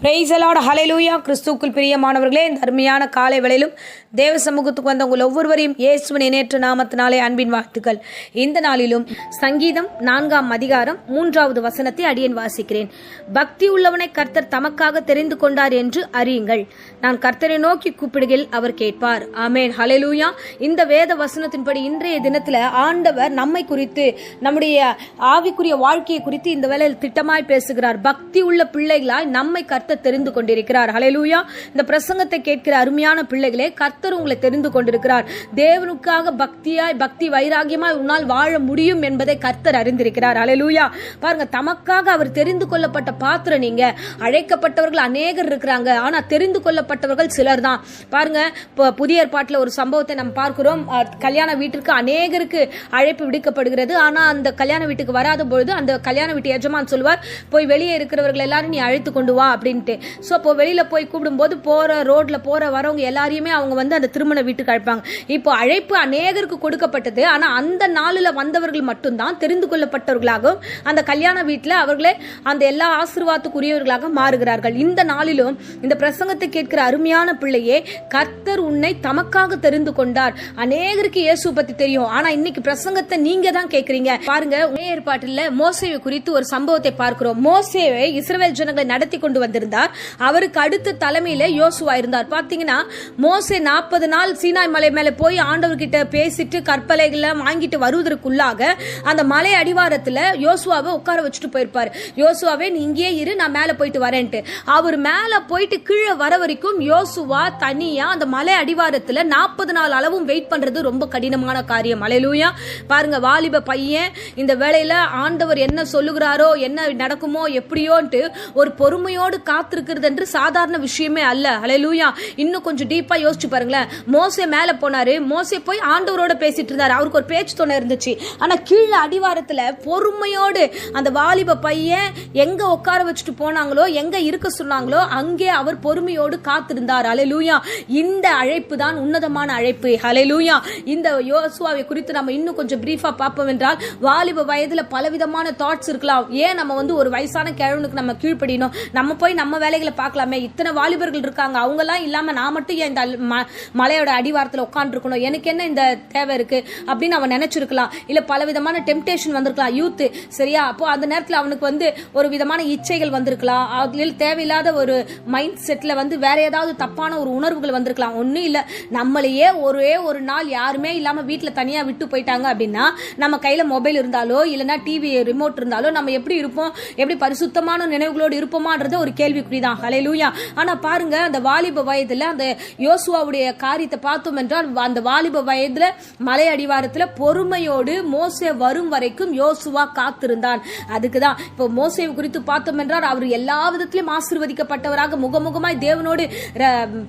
Price the Lord, ஹல்லேலூயா. கிறிஸ்துவுக்குள் பிரியமானவர்களே, இந்த அருமையான காலை வேளையிலும் தேவ சமூகத்துக்கு வந்த உங்கள் ஒவ்வொருவரையும் இயேசுவின் இணையற்ற நாமத்தினாலே அன்பின் வாழ்த்துக்கள். இந்த நாளிலும் சங்கீதம் 4ஆம் அதிகாரம் 3வது வசனத்தை அடியேன் வாசிக்கிறேன். பக்தி உள்ளவனை கர்த்தர் தமக்காக தெரிந்து கொண்டார் என்று அறியுங்கள். நான் கர்த்தரை நோக்கி கூப்பிடுகையில் அவர் கேட்பார். ஆமென், ஹல்லேலூயா. இந்த வேத வசனத்தின்படி இன்றைய தினத்துல ஆண்டவர் நம்மை குறித்து, நம்முடைய ஆவிக்குரிய வாழ்க்கையை குறித்து இந்த வேளையில் திட்டமாய் பேசுகிறார். பக்தி உள்ள பிள்ளைகளாய் நம்மை கர்த்தர் தெரிந்து கொண்டிருக்கிறார். ஹல்லேலூயா. இந்த பிரசங்கத்தை கேட்கிற அருமையான பிள்ளைகளே, கர்த்தர் உங்களை தெரிந்து கொண்டிருக்கிறார். தேவனுக்காக பக்தி வைராகியமாய் உன்னால் வாழ முடியும் என்பதை கர்த்தர் அறிந்திருக்கிறார். ஹல்லேலூயா. பாருங்க, தமக்காக அவர் தெரிந்து கொள்ளப்பட்ட பாத்திரம் நீங்க. அழைக்கப்பட்டவர்கள் அநேகர் இருக்கிறாங்க, ஆனா தெரிந்து கொள்ளப்பட்டவர்கள் சிலர் தான். பாருங்க, புதிய ஏற்பாட்டில் ஒரு சம்பவத்தை நம்ம பார்க்கிறோம். கல்யாண வீட்டிற்கு அநேகருக்கு அழைப்பு விடுக்கப்படுகிறது. ஆனா அந்த கல்யாண வீட்டுக்கு வராத பொழுது அந்த கல்யாண வீட்டு எஜமான் சொல்வார், போய் வெளியே இருக்கிறவர்கள் எல்லாரும் நீ அழைத்து கொண்டு வா அப்படின்ட்டு. சோ இப்போ வெளியில போய் கூப்பிடும் போது ரோட்ல போற வரவங்க எல்லாரையுமே அவங்க அந்த திருமண வீட்டுக்கு அழைப்பாங்க. இப்போ அழைப்பு அநேகருக்கு கொடுக்கப்பட்டது. ஆனா அந்த நாளில் வந்தவர்கள் மட்டும்தான் தெரிந்து கொள்ளப்பட்டவர்களாகவும் அந்த கல்யாண வீட்டில் அவர்களே அந்த எல்லா ஆசீர்வாதத்துக்குரியவர்களாக மாறுகிறார்கள். இந்த நாளிலும் இந்த பிரசங்கத்தை கேட்கிற அருமையான பிள்ளையே, கர்த்தர் உன்னை தமக்காக தெரிந்து கொண்டார். அநேகருக்கு இயேசு பத்தி தெரியும், ஆனா இன்னைக்கு பிரசங்கத்தை நீங்க தான் கேட்கிறீங்க. பாருங்க, ஏற்பாட்டில் மோசேவை குறித்து ஒரு சம்பவத்தை பார்க்கிறோம். மோசேவை இஸ்ரவேல் ஜனங்களை நடத்தி கொண்டு வந்திருந்தார். அவருக்கு அடுத்த தலைமையில யோசுவா இருந்தார். பாத்தீங்கன்னா, மோசே 40 நாள் சீனாய் மலை மேல போய் ஆண்டவர்கிட்ட பேசிட்டு கற்பலைகளை வாங்கிட்டு வருவதற்குள்ளாக அந்த மலை அடிவாரத்துல யோசுவாவை உட்கார வச்சுட்டு போயிருப்பாரு. யோசுவாவே நீ இங்கே இரு, நான் மேல போயிட்டு வரேன்ட்டு. அவர் மேல போயிட்டு கீழே வர வரைக்கும் யோசுவா தனியா அந்த மலை அடிவாரத்துல 40 நாள் அளவும் வெயிட் பண்றது ரொம்ப கடினமான காரியம். ஹல்லேலூயா. பாருங்க, வாலிப பையன் இந்த வேளையில ஆண்டவர் என்ன சொல்லுகிறாரோ, என்ன நடக்குமோ எப்படியோன்ட்டு ஒரு பொறுமையோடு காத்திருக்கிறது என்று சாதாரண விஷயமே அல்ல. ஹல்லேலூயா. இன்னும் கொஞ்சம் டீப்பா யோசிச்சு பாருங்களேன். மோசே மேல போனாரு, மோசே போய் ஆண்டவரோட பேசிட்டு இருந்தாரு. அவருக்கு ஒரு பேச்சு துணை இருந்துச்சு. ஆனா கீழே அடிவாரத்துல பொறுமையோடு அந்த வாலிப பையன் எங்க உட்கார வச்சுட்டு போனாங்களோ, எங்க இருக்க சொன்னாங்களோ அங்கே அவர் பொறுமையோடு காத்திருந்தார். ஹல்லேலூயா. இந்த அழைப்பு தான் உன்னதமான அழைப்பு. ஹல்லேலூயா. இந்த யோசுவாவை குறித்து நம்ம இன்னும் கொஞ்சம் பிரீஃபா பார்ப்போம் என்றால், வாலிப வயதுல பலவிதமான தாட்ஸ் இருக்கலாம். ஏன் நம்ம ஒரு வயசான கிழவனுக்கு நம்ம கீழ்ப்படியணும், நம்ம போய் நம்ம வேலைகளை பார்க்கலாமே, இத்தனை வாலிபர்கள் இருக்காங்க, அவங்க எல்லாம் இல்லாம நான் மட்டும் ஏன் இந்த மலையோட அடிவாரத்துல உட்கார்ந்து இருக்கணும், எனக்கு என்ன இந்த தேவை இருக்கு அப்படின்னு அவன் நினைச்சிருக்கலாம். இல்ல பலவிதமான டெம்டேஷன் வந்திருக்கலாம் யூத், சரியா? அப்போ அந்த நேரத்தில் அவனுக்கு ஒரு விதமான இச்சைகள் வந்திருக்கலாம். அதில் தேவையில்லாத ஒரு மைண்ட் செட்ல வேற ஏதாவது தப்பான ஒரு உணர்வுகள் வந்திருக்கலாம். ஒன்னும் இல்ல, நம்மளையே ஒரே ஒரு நாள் யாருமே இல்லாம வீட்டுல தனியா விட்டு போயிட்டாங்க அப்படின்னா, நம்ம கையில மொபைல் இருந்தாலோ இல்லைன்னா டிவி ரிமோட் இருந்தாலோ நம்ம எப்படி இருப்போம், எப்படி பரிசுத்தமான நினைவுகளோடு இருப்போமான்றது ஒரு கேள்விக்குறிதான். ஹல்லேலூயா. ஆனா பாருங்க, அந்த வாலிப வயதுல அந்த யோசுவாவுடைய காரியத்தை பார்த்தோம் என்றால், அந்த வாலிப வயதுல மலை அடிவாரத்துல பொறுமையோடு மோசே வரும் வரைக்கும் யோசுவா காத்திருந்தான். அதுக்குதான் இப்போ மோசேவை குறித்து பார்த்தோம் என்றால், அவர் எல்லா விதத்திலும் ஆசீர்வதிக்கப்பட்டவராக முகமுகமாய் தேவனோடு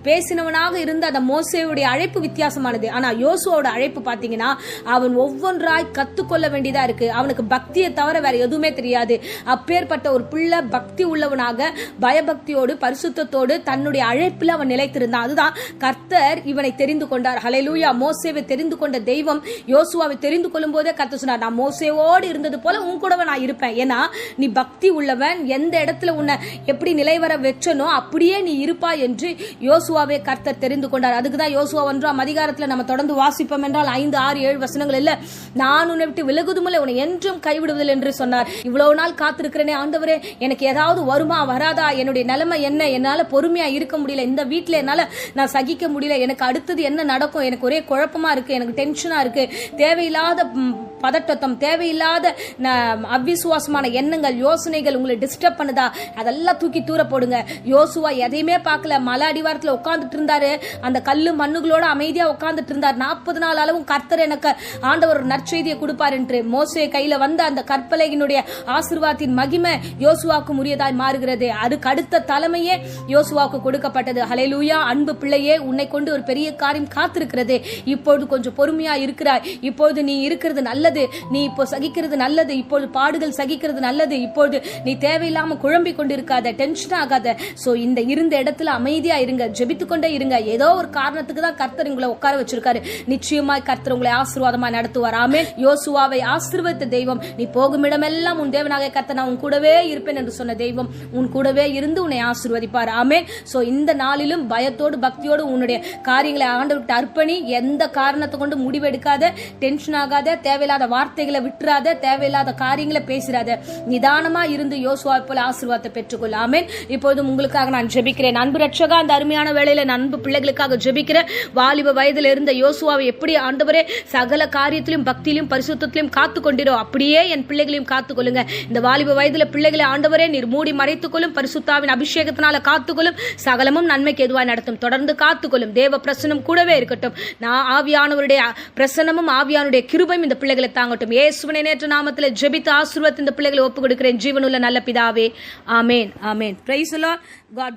பேசினவனாக இருந்த அந்த மோசேவுடைய அழைப்பு வித்தியாசமானது. ஆனா யோசுவாவோட அழைப்பு பாத்தீங்கன்னா, அவன் ஒவ்வொன்றாய் கத்துக்கொள்ள வேண்டியதா இருக்கு. அவனுக்கு பக்தியை தவிர வேற எதுவுமே தெரியாது. அப்பேற்பட்ட ஒரு பிள்ளை பக்தி உள்ளவனாக பயபக்தியோடு பரிசுத்தத்தோடு தன்னுடைய அழைப்பில் அவன் நிலைத்திருந்தான். அதுதான் கர்த்தர் இவனை தெரிந்து கொண்டார். ஹல்லேலூயா. மோசேவை தெரிந்து கொண்ட தெய்வம் யோசுவாவை தெரிந்து கொள்ளும் போதே கர்த்தர் சொன்னார், நான் மோசேவோடு இருந்தது போல உன் கூட நான் இருப்பேன். ஏன்னா நீ பக்தி உள்ளவன், எந்த இடத்துல உன்னை எப்படி நிலைவர வச்சனோ அப்படியே நீ இருப்பா என்று யோசுவாவை கர்த்தர் தெரிந்து கொண்டார். அதுக்குதான் யோசுவா 1ஆம் அதிகாரத்தில் நம்ம தொடர்ந்து வாசிப்போம் என்றால் 5, 6, 7 வசனங்கள் இல்ல, நான் உன்னை விட்டு விலகுதுமில்லை, உன்னை என்றும் கைவிடுவதில்லை என்று சொன்னார். இவ்வளவு நாள் காத்திருக்கிறேனே ஆண்டவரே, எனக்கு ஏதாவது வருமா வராதா, என்னுடைய நிலைமை என்ன, என்னால பொறுமையா இருக்க முடியல, இந்த வீட்டுல என்னால நான் சகிக்க முடியல, எனக்கு அடுத்தது என்ன நடக்கும், எனக்கு ஒரே குழப்பமா இருக்கு, எனக்கு டென்ஷனா இருக்கு, தேவையில்லாத பதட்டத்தம், தேவையில்லாத அவிசுவாசமான எண்ணங்கள், யோசனைகள் உங்களை டிஸ்டர்ப் பண்ணுதா, அதெல்லாம் தூக்கி தூர போடுங்க. யோசுவா எதையுமே பார்க்கல, மலை அடிவாரத்தில் உட்கார்ந்துட்டு இருந்தாரு. அந்த கல்லு மண்ணுகளோட அமைதியா உட்கார்ந்துட்டு இருந்தார். 40 நாள் அளவும் கர்த்தர் எனக்கு ஆண்டவர் நற்செய்தியை கொடுப்பார் என்று. மோசே கையில வந்த அந்த கற்பலகையினுடைய ஆசீர்வாதத்தின் மகிமை யோசுவாவுக்கு உரியதாய் மாறுகிறது. அதுக்கு அடுத்த தலைமையே யோசுவாவுக்கு கொடுக்கப்பட்டது. ஹல்லேலூயா. அன்பு பிள்ளையே, உன்னை கொண்டு ஒரு பெரிய காரியம் காத்திருக்கிறது. இப்பொழுது கொஞ்சம் பொறுமையா இருக்கிறாய். இப்பொழுது நீ இருக்கிறது நல்ல நல்லது, நீ இப்போ சகிக்கிறது நல்லது, இப்பொழுது பாடுகள் சகிக்கிறது நல்லது, இப்பொழுது நீ தேவையில்லாம குழம்பி கொண்டு இருக்காத, டென்ஷன் ஆகாத. சோ இந்த இருந்த இடத்துல அமைதியா இருங்க, ஜெபித்துக்கொண்டே இருங்க. ஏதோ ஒரு காரணத்துக்கு தான் கர்த்தர் உங்களை உட்கார வச்சிருக்காரு. நிச்சயமாய் கர்த்தர் உங்களை ஆசீர்வாதமா நடத்துவார். ஆமென். யோசுவாவை ஆசீர்வதித்த தெய்வம், நீ போகும் இடமெல்லாம் உன் தேவனாக கர்த்தர் நான் உன் கூடவே இருப்பேன் என்று சொன்ன தெய்வம் உன் கூடவே இருந்து உன்னை ஆசீர்வதிப்பார். ஆமென். சோ இந்த நாளிலும் பயத்தோடு பக்தியோடு உன்னுடைய காரியங்களை ஆண்டவர்கிட்ட அர்ப்பணி. எந்த காரணத்தை கொண்டு முடிவெடுக்காத, டென்ஷன் ஆகாத, தேவையில்லாத வார்த்தைகளை விட்டுறாத, தேவையில்லாத காரியங்களை பேசிடாத. நிதானமா இருந்து யோசுவாவை போல ஆசீர்வாதத்தை பெற்றுக்கொள்ள. ஆமென். இப்போது உங்களுக்காக நான் ஜெபிக்கிறேன். அன்பு ரட்சகா, அந்த அருமையான வேளையில அன்பு பிள்ளைகளுக்காக ஜெபிக்கிறேன். வாலிப வயதில் இருந்த யோசுவாவை எப்படி ஆண்டவரே சகல காரியத்திலும் பக்தியிலும் பரிசுத்தத்திலும் காத்து கொண்டிரோ அப்படியே என் பிள்ளைகளையும் காத்துக்கொள்ளுங்க. இந்த வாலிப வயதுல பிள்ளைகளை ஆண்டவரே நீர் மூடி மறைத்துக்கொள்ளும், பரிசுத்தாவின் அபிஷேகத்தினால காத்துக்கொள்ளும், சகலமும் நன்மைக்கு எதுவாய் நடத்தும். தொடர்ந்து காத்துக்கொள்ளும். தேவ பிரசனம் கூடவே இருக்கட்டும். நான் ஆவியானவருடைய பிரசனமும் ஆவியானுடைய கிருபையும் இந்த பிள்ளைகளை தாங்கட்டும். இயேசுவின் நேற்று நாமத்தில் ஜெபித்து ஆசீர்வதித்து இந்த பிள்ளைகளை ஒப்பு கொடுக்கிறேன். ஜீவனுள்ள நல்ல பிதாவே. ஆமென். ஆமென். Praise the Lord. God plus.